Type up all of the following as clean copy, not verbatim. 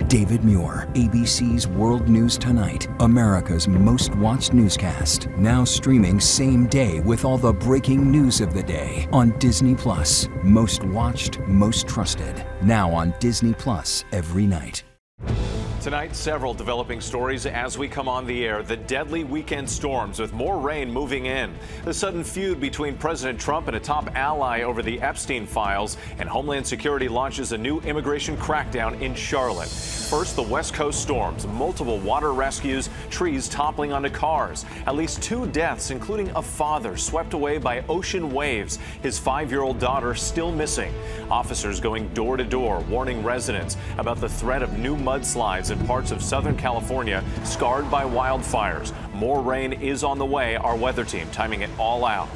David Muir, ABC's World News Tonight, America's most watched newscast. Now streaming same day with all the breaking news of the day on Disney Plus. Most watched, most trusted. Now on Disney Plus every night. Tonight, several developing stories as we come on the air. The deadly weekend storms with more rain moving in. The sudden feud between President Trump and a top ally over the Epstein files. And Homeland Security launches a new immigration crackdown in Charlotte. First, the West Coast storms, multiple water rescues, trees toppling onto cars. At least 2 deaths, including a father swept away by ocean waves. His 5-year-old daughter still missing. Officers going door to door, warning residents about the threat of new mudslides in parts of Southern California scarred by wildfires. More rain is on the way. Our weather team timing it all out.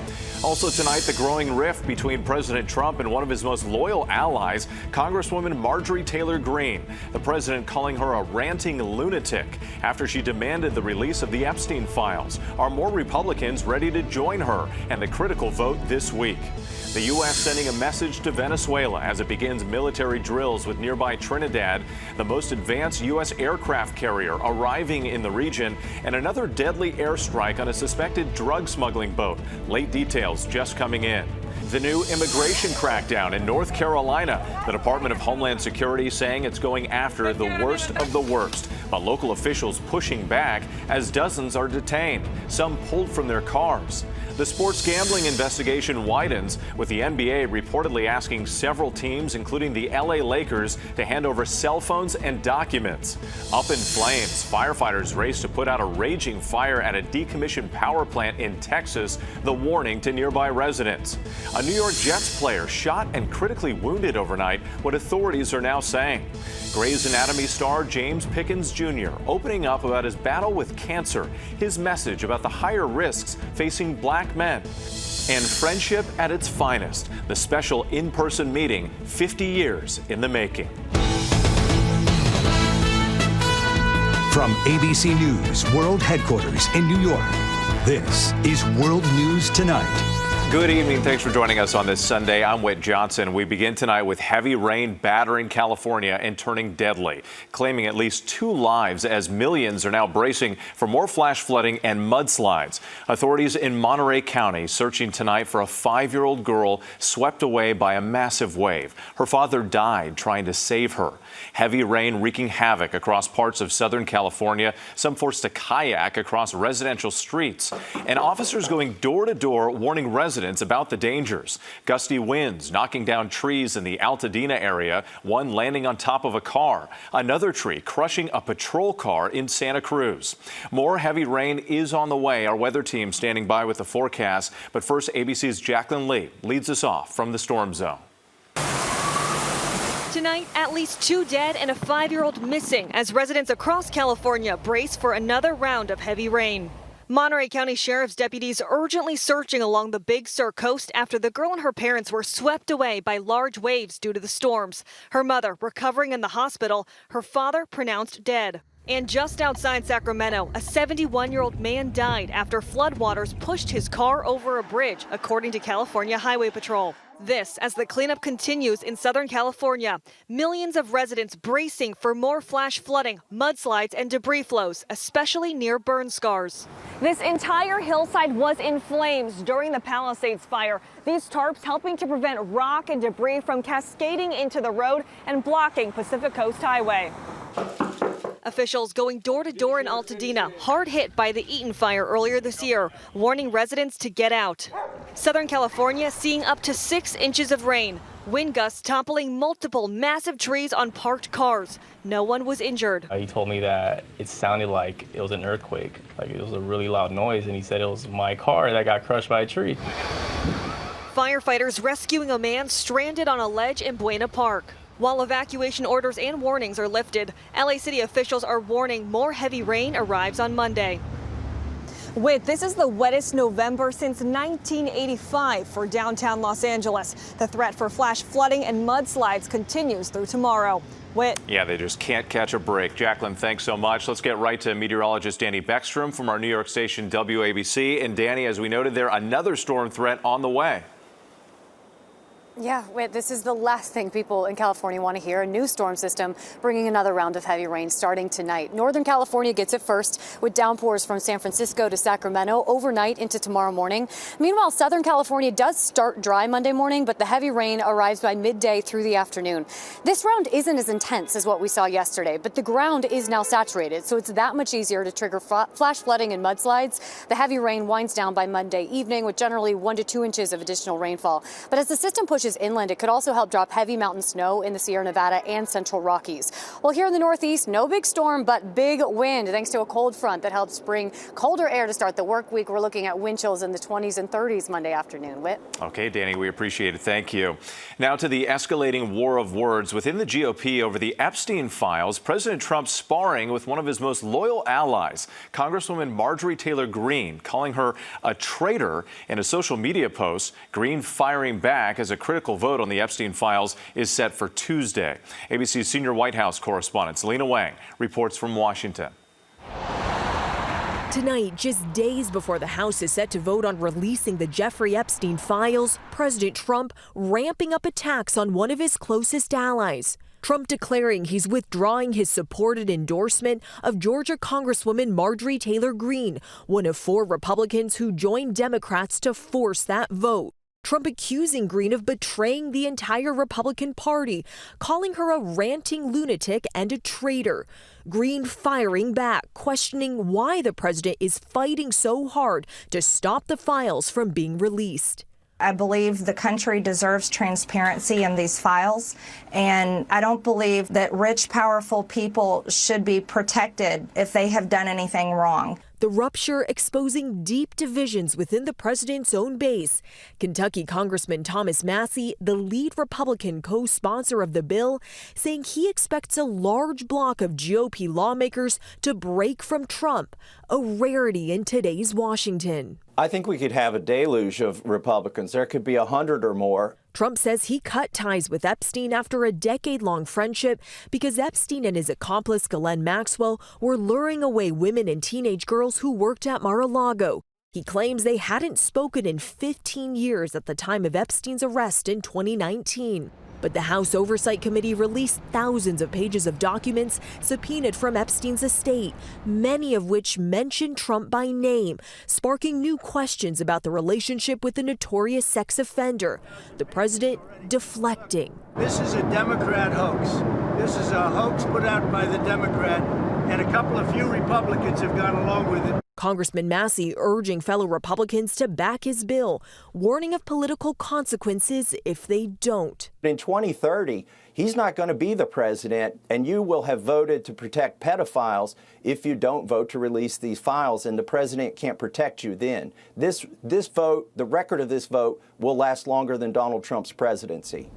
Also tonight, the growing rift between President Trump and one of his most loyal allies, Congresswoman Marjorie Taylor Greene. The president calling her a ranting lunatic after she demanded the release of the Epstein files. Are more Republicans ready to join her? And the critical vote this week. The U.S. sending a message to Venezuela as it begins military drills with nearby Trinidad, the most advanced U.S. aircraft carrier arriving in the region, and another deadly airstrike on a suspected drug smuggling boat. Late details just coming in. The new immigration crackdown in North Carolina. The Department of Homeland Security saying it's going after the worst of the worst, but local officials pushing back as dozens are detained, some pulled from their cars. The sports gambling investigation widens, with the NBA reportedly asking several teams, including the LA Lakers, to hand over cell phones and documents. Up in flames, firefighters race to put out a raging fire at a decommissioned power plant in Texas, the warning to nearby residents. A New York Jets player shot and critically wounded overnight, what authorities are now saying. Grey's Anatomy star James Pickens Jr. opening up about his battle with cancer, his message about the higher risks facing black men. And friendship at its finest, the special in-person meeting 50 years in the making. From ABC News World Headquarters in New York, this is World News Tonight. Good evening. Thanks for joining us on this Sunday. I'm Whit Johnson. We begin tonight with heavy rain battering California and turning deadly, claiming at least 2 lives as millions are now bracing for more flash flooding and mudslides. Authorities in Monterey County searching tonight for a 5-year-old girl swept away by a massive wave. Her father died trying to save her. Heavy rain wreaking havoc across parts of Southern California, some forced to kayak across residential streets, and officers going door to door warning residents about the dangers. Gusty winds knocking down trees in the Altadena area, one landing on top of a car, another tree crushing a patrol car in Santa Cruz. More heavy rain is on the way. Our weather team standing by with the forecast. But first, ABC's Jaclyn Lee leads us off from the storm zone. Tonight, at least 2 dead and a 5-year-old missing as residents across California brace for another round of heavy rain. Monterey County Sheriff's deputies urgently searching along the Big Sur coast after the girl and her parents were swept away by large waves due to the storms. Her mother recovering in the hospital, her father pronounced dead. And just outside Sacramento, a 71-year-old man died after floodwaters pushed his car over a bridge, according to California Highway Patrol. This as the cleanup continues in Southern California. Millions of residents bracing for more flash flooding, mudslides, and debris flows, especially near burn scars. This entire hillside was in flames during the Palisades fire. These tarps helping to prevent rock and debris from cascading into the road and blocking Pacific Coast Highway. Officials going door to door in Altadena, hard hit by the Eaton fire earlier this year, warning residents to get out. Southern California seeing up to 6 inches of rain. Wind gusts toppling multiple massive trees on parked cars. No one was injured. He told me that it sounded like it was an earthquake, like it was a really loud noise, and he said it was my car that got crushed by a tree. Firefighters rescuing a man stranded on a ledge in Buena Park. While evacuation orders and warnings are lifted, LA City officials are warning more heavy rain arrives on Monday. This is the wettest November since 1985 for downtown Los Angeles. The threat for flash flooding and mudslides continues through tomorrow. Yeah, they just can't catch a break. Jaclyn, thanks so much. Let's get right to meteorologist Danny Beckstrom from our New York station WABC. And Danny, as we noted there, another storm threat on the way. Yeah, wait, this is the last thing people in California want to hear. A new storm system bringing another round of heavy rain starting tonight. Northern California gets it first with downpours from San Francisco to Sacramento overnight into tomorrow morning. Meanwhile, Southern California does start dry Monday morning, but the heavy rain arrives by midday through the afternoon. This round isn't as intense as what we saw yesterday, but the ground is now saturated, so it's that much easier to trigger flash flooding and mudslides. The heavy rain winds down by Monday evening with generally 1 to 2 inches of additional rainfall. But as the system pushes inland, it could also help drop heavy mountain snow in the Sierra Nevada and Central Rockies. Well, here in the Northeast, no big storm, but big wind thanks to a cold front that helps bring colder air to start the work week. We're looking at wind chills in the 20s and 30s Monday afternoon. Whit? Okay, Danny, we appreciate it. Thank you. Now to the escalating war of words within the GOP over the Epstein files. President Trump sparring with one of his most loyal allies, Congresswoman Marjorie Taylor Greene, calling her a traitor in a social media post. Greene firing back as a critical vote on the Epstein files is set for Tuesday. ABC's senior White House correspondent Selina Wang reports from Washington. Tonight, just days before the House is set to vote on releasing the Jeffrey Epstein files, President Trump ramping up attacks on one of his closest allies. Trump declaring he's withdrawing his supported endorsement of Georgia Congresswoman Marjorie Taylor Greene, one of 4 Republicans who joined Democrats to force that vote. Trump accusing Greene of betraying the entire Republican Party, calling her a ranting lunatic and a traitor. Greene firing back, questioning why the president is fighting so hard to stop the files from being released. I believe the country deserves transparency in these files, and I don't believe that rich, powerful people should be protected if they have done anything wrong. The rupture exposing deep divisions within the president's own base. Kentucky Congressman Thomas Massie, the lead Republican co-sponsor of the bill, saying he expects a large block of GOP lawmakers to break from Trump, a rarity in today's Washington. I think we could have a deluge of Republicans. There could be 100 or more. Trump says he cut ties with Epstein after a decade-long friendship because Epstein and his accomplice Ghislaine Maxwell were luring away women and teenage girls who worked at Mar-a-Lago. He claims they hadn't spoken in 15 years at the time of Epstein's arrest in 2019. But the House Oversight Committee released thousands of pages of documents subpoenaed from Epstein's estate, many of which mention Trump by name, sparking new questions about the relationship with the notorious sex offender. The president deflecting. This is a Democrat hoax. This is a hoax put out by the Democrat, and a couple of few Republicans have gone along with it. Congressman Massie urging fellow Republicans to back his bill, warning of political consequences if they don't. In 2030, he's not going to be the president, and you will have voted to protect pedophiles if you don't vote to release these files, and the president can't protect you then. This vote, the record of this vote, will last longer than Donald Trump's presidency.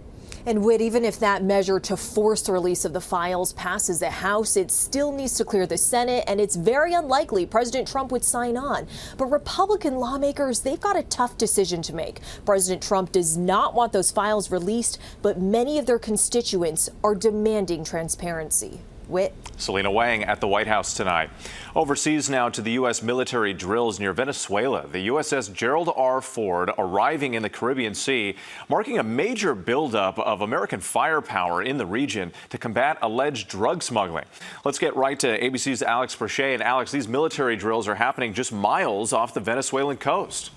And Whit, even if that measure to force the release of the files passes the House, it still needs to clear the Senate, and it's very unlikely President Trump would sign on. But Republican lawmakers, they've got a tough decision to make. President Trump does not want those files released, but many of their constituents are demanding transparency. Whit. Selina Wang at the White House tonight. Overseas now to the U.S. military drills near Venezuela. The USS Gerald R. Ford arriving in the Caribbean Sea, marking a major buildup of American firepower in the region to combat alleged drug smuggling. Let's get right to ABC's Alex Prochet. And Alex, these military drills are happening just miles off the Venezuelan coast.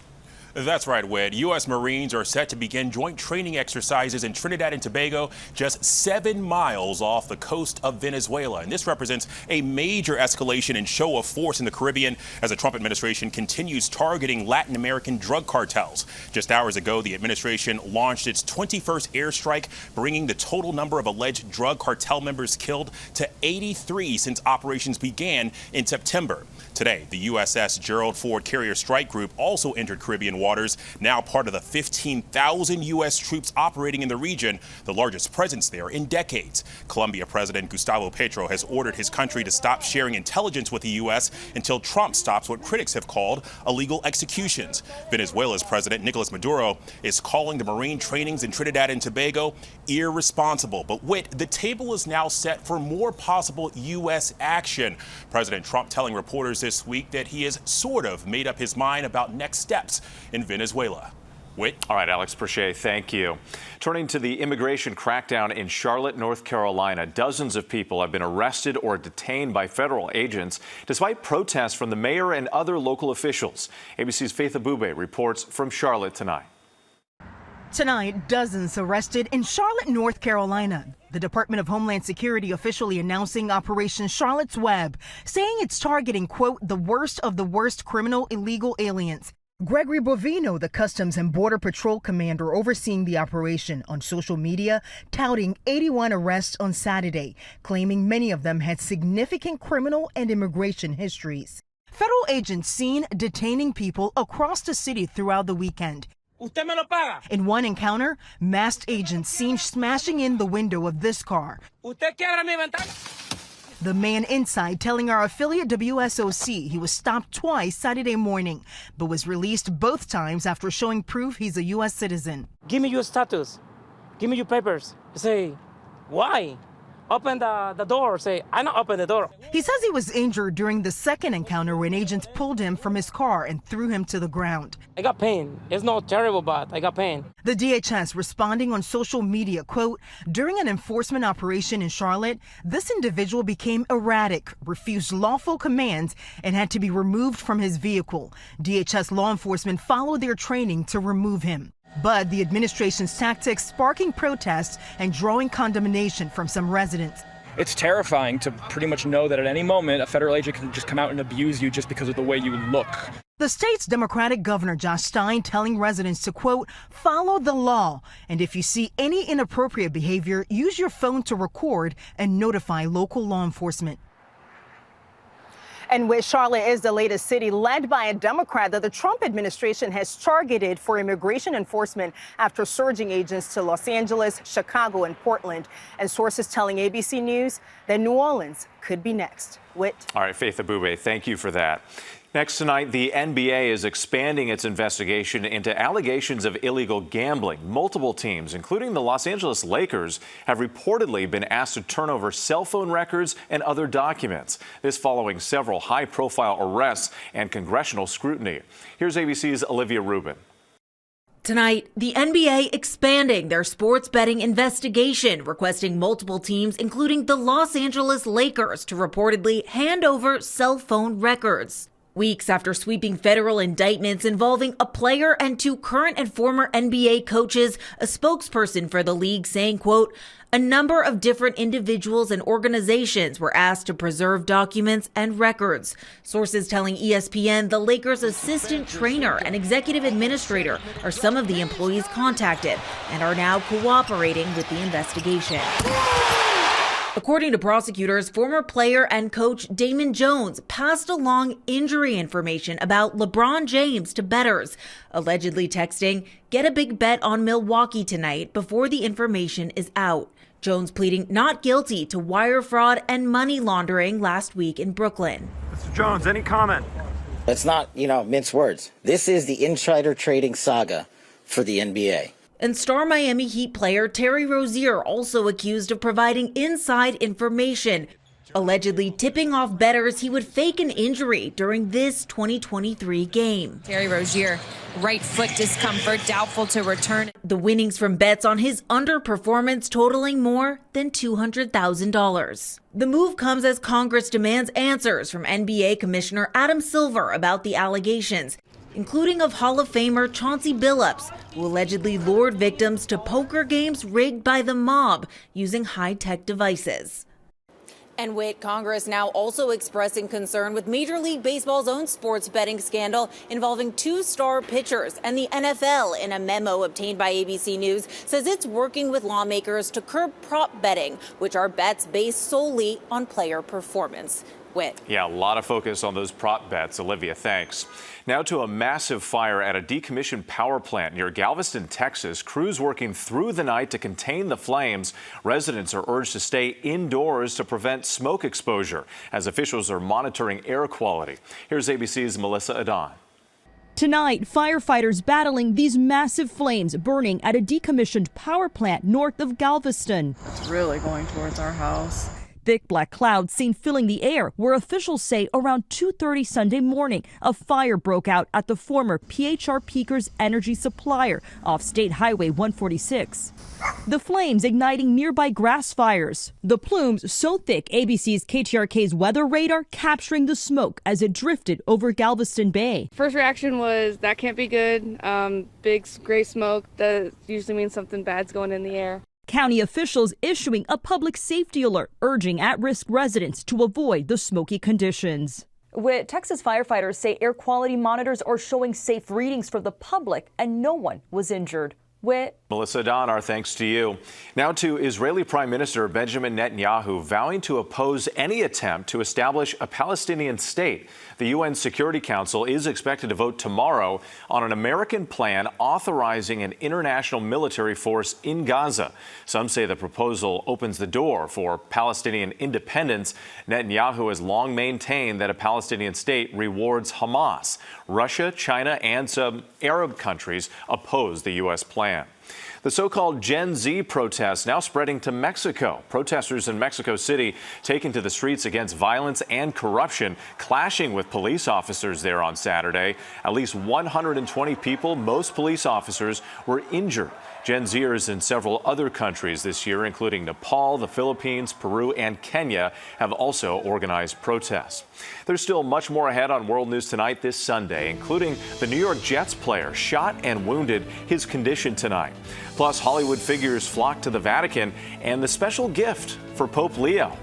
That's right, Wed. U.S. Marines are set to begin joint training exercises in Trinidad and Tobago, just 7 miles off the coast of Venezuela. And this represents a major escalation and show of force in the Caribbean as the Trump administration continues targeting Latin American drug cartels. Just hours ago, the administration launched its 21st airstrike, bringing the total number of alleged drug cartel members killed to 83 since operations began in September. Today, the USS Gerald Ford Carrier Strike Group also entered Caribbean waters, now part of the 15,000 U.S. troops operating in the region, the largest presence there in decades. Colombia President Gustavo Petro has ordered his country to stop sharing intelligence with the U.S. until Trump stops what critics have called illegal executions. Venezuela's President Nicolas Maduro is calling the Marine trainings in Trinidad and Tobago irresponsible. But Whit, the table is now set for more possible U.S. action. President Trump telling reporters this week that he has sort of made up his mind about next steps in Venezuela. Whit? All right, Alex Perche, thank you. Turning to the immigration crackdown in Charlotte, North Carolina, dozens of people have been arrested or detained by federal agents despite protests from the mayor and other local officials. ABC's Faith Abubey reports from Charlotte tonight. Tonight, dozens arrested in Charlotte, North Carolina. The Department of Homeland Security officially announcing Operation Charlotte's Web, saying it's targeting, quote, the worst of the worst criminal illegal aliens. Gregory Bovino, the Customs and Border Patrol commander overseeing the operation, on social media touting 81 arrests on Saturday, claiming many of them had significant criminal and immigration histories. Federal agents seen detaining people across the city throughout the weekend. In one encounter, masked agents seen smashing in the window of this car. The man inside telling our affiliate WSOC he was stopped twice Saturday morning, but was released both times after showing proof he's a U.S. citizen. Give me your status. Give me your papers. I say, why? Open the door. Say, I don't open the door. He says he was injured during the second encounter when agents pulled him from his car and threw him to the ground. I got pain. It's not terrible, but I got pain. The DHS responding on social media, quote, during an enforcement operation in Charlotte, this individual became erratic, refused lawful commands, and had to be removed from his vehicle. DHS law enforcement followed their training to remove him. But the administration's tactics sparking protests and drawing condemnation from some residents. It's terrifying to pretty much know that at any moment a federal agent can just come out and abuse you just because of the way you look. The state's Democratic Governor Josh Stein telling residents to, quote, follow the law. And if you see any inappropriate behavior, use your phone to record and notify local law enforcement. And with Charlotte is the latest city led by a Democrat that the Trump administration has targeted for immigration enforcement after surging agents to Los Angeles, Chicago, and Portland. And sources telling ABC News that New Orleans could be next. Whit. All right, Faith Abubey, thank you for that. Next tonight, the NBA is expanding its investigation into allegations of illegal gambling. Multiple teams, including the Los Angeles Lakers, have reportedly been asked to turn over cell phone records and other documents. This following several high-profile arrests and congressional scrutiny. Here's ABC's Olivia Rubin. Tonight, the NBA expanding their sports betting investigation, requesting multiple teams, including the Los Angeles Lakers, to reportedly hand over cell phone records. Weeks after sweeping federal indictments involving a player and two current and former NBA coaches, a spokesperson for the league saying, quote, a number of different individuals and organizations were asked to preserve documents and records. Sources telling ESPN the Lakers' assistant trainer and executive administrator are some of the employees contacted and are now cooperating with the investigation. According to prosecutors, former player and coach Damon Jones passed along injury information about LeBron James to bettors, allegedly texting, get a big bet on Milwaukee tonight before the information is out. Jones pleading not guilty to wire fraud and money laundering last week in Brooklyn. Mr. Jones, any comment? Let's not, mince words. This is the insider trading saga for the NBA. And star Miami Heat player Terry Rozier also accused of providing inside information, allegedly tipping off bettors he would fake an injury during this 2023 game. Terry Rozier, right foot discomfort, doubtful to return. The winnings from bets on his underperformance totaling more than $200,000. The move comes as Congress demands answers from NBA Commissioner Adam Silver about the allegations, including of Hall of Famer Chauncey Billups, who allegedly lured victims to poker games rigged by the mob using high-tech devices. And with Congress now also expressing concern with Major League Baseball's own sports betting scandal involving two star pitchers, and the NFL, in a memo obtained by ABC News, says it's working with lawmakers to curb prop betting, which are bets based solely on player performance. Whit. Yeah, a lot of focus on those prop bets. Olivia, thanks. Now to a massive fire at a decommissioned power plant near Galveston, Texas. Crews working through the night to contain the flames. Residents are urged to stay indoors to prevent smoke exposure as officials are monitoring air quality. Here's ABC's Melissa Adon. Tonight, firefighters battling these massive flames burning at a decommissioned power plant north of Galveston. It's really going towards our house. Thick black clouds seen filling the air, where officials say around 2:30 Sunday morning, a fire broke out at the former PHR Peakers energy supplier off State Highway 146. The flames igniting nearby grass fires. The plumes so thick ABC's KTRK's weather radar capturing the smoke as it drifted over Galveston Bay. First reaction was, that can't be good. Big gray smoke, that usually means something bad's going in the air. County officials issuing a public safety alert, urging at-risk residents to avoid the smoky conditions. Texas firefighters say air quality monitors are showing safe readings for the public and no one was injured. Melissa Don, our thanks to you. Now to Israeli Prime Minister Benjamin Netanyahu vowing to oppose any attempt to establish a Palestinian state. The UN Security Council is expected to vote tomorrow on an American plan authorizing an international military force in Gaza. Some say the proposal opens the door for Palestinian independence. Netanyahu has long maintained that a Palestinian state rewards Hamas. Russia, China, and some Arab countries oppose the U.S. plan. The so-called Gen Z protests now spreading to Mexico. Protesters in Mexico City taking to the streets against violence and corruption, clashing with police officers there on Saturday. At least 120 people, most police officers, were injured. Gen Zers in several other countries this year, including Nepal, the Philippines, Peru, and Kenya, have also organized protests. There's still much more ahead on World News Tonight this Sunday, including the New York Jets player shot and wounded, his condition tonight. Plus, Hollywood figures flock to the Vatican and the special gift for Pope Leo.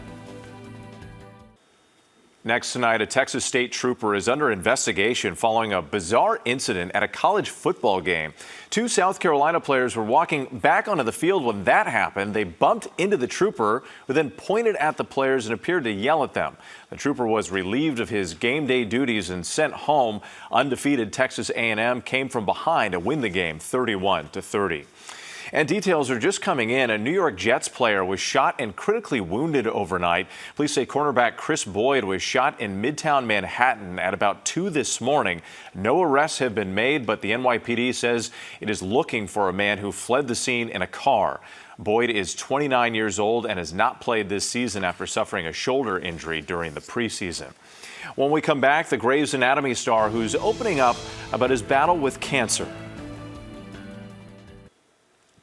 Next tonight, a Texas state trooper is under investigation following a bizarre incident at a college football game. Two South Carolina players were walking back onto the field when that happened. They bumped into the trooper, who then pointed at the players and appeared to yell at them. The trooper was relieved of his game day duties and sent home. Undefeated Texas A&M came from behind to win the game 31-30. And details are just coming in. A New York Jets player was shot and critically wounded overnight. Police say cornerback Kris Boyd was shot in Midtown Manhattan at about 2 this morning. No arrests have been made, but the NYPD says it is looking for a man who fled the scene in a car. Boyd is 29 years old and has not played this season after suffering a shoulder injury during the preseason. When we come back, the Grey's Anatomy star who's opening up about his battle with cancer.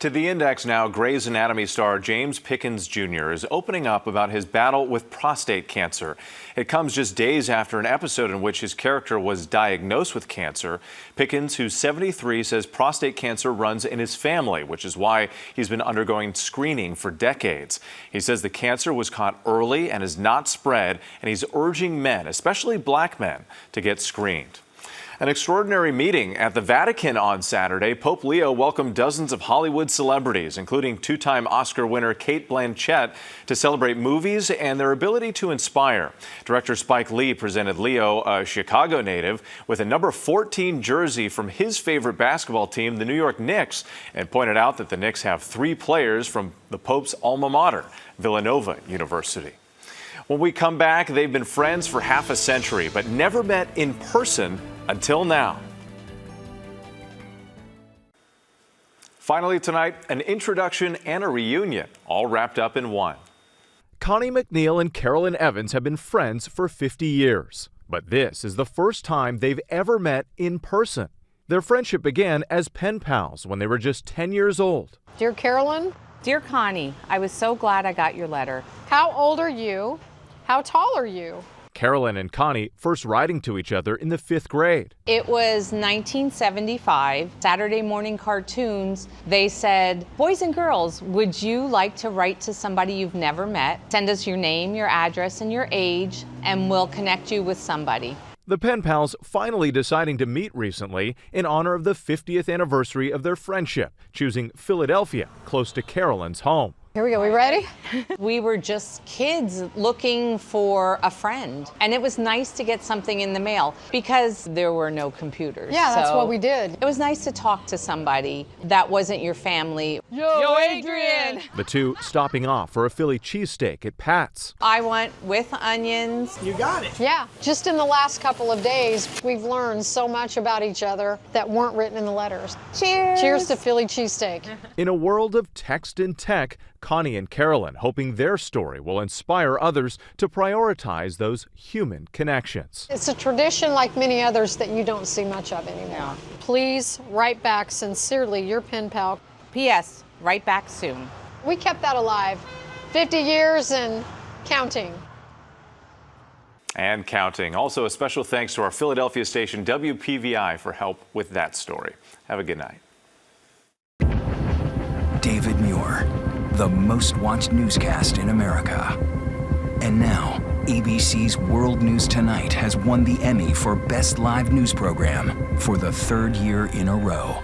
To the Index now, Grey's Anatomy star James Pickens Jr. is opening up about his battle with prostate cancer. It comes just days after an episode in which his character was diagnosed with cancer. Pickens, who's 73, says prostate cancer runs in his family, which is why he's been undergoing screening for decades. He says the cancer was caught early and has not spread, and he's urging men, especially black men, to get screened. An extraordinary meeting at the Vatican on Saturday. Pope Leo welcomed dozens of Hollywood celebrities, including two-time Oscar winner Cate Blanchett, to celebrate movies and their ability to inspire. Director Spike Lee presented Leo, a Chicago native, with a number 14 jersey from his favorite basketball team, the New York Knicks, and pointed out that the Knicks have 3 players from the Pope's alma mater, Villanova University. When we come back, they've been friends for half a century, but never met in person until now. Finally tonight, an introduction and a reunion, all wrapped up in one. Connie McNeil and Carolyn Evans have been friends for 50 years, but this is the first time they've ever met in person. Their friendship began as pen pals when they were just 10 years old. Dear Carolyn, dear Connie, I was so glad I got your letter. How old are you? How tall are you? Carolyn and Connie first writing to each other in the 5th grade. It was 1975, Saturday morning cartoons. They said, boys and girls, would you like to write to somebody you've never met? Send us your name, your address, and your age, and we'll connect you with somebody. The pen pals finally deciding to meet recently in honor of the 50th anniversary of their friendship, choosing Philadelphia, close to Carolyn's home. Here we go. We ready? We were just kids looking for a friend. And it was nice to get something in the mail because there were no computers. Yeah, that's what we did. It was nice to talk to somebody that wasn't your family. Yo, Adrian! The two stopping off for a Philly cheesesteak at Pat's. I want with onions. You got it. Yeah, just in the last couple of days, we've learned so much about each other that weren't written in the letters. Cheers! Cheers to Philly cheesesteak. In a world of text and tech, Connie and Carolyn hoping their story will inspire others to prioritize those human connections. It's a tradition like many others that you don't see much of anymore. Please write back sincerely, your pen pal. P.S. Write back soon. We kept that alive. 50 years and counting. And counting. Also, a special thanks to our Philadelphia station WPVI for help with that story. Have a good night. David Muir, the most watched newscast in America. And now, ABC's World News Tonight has won the Emmy for Best Live News Program for the third year in a row.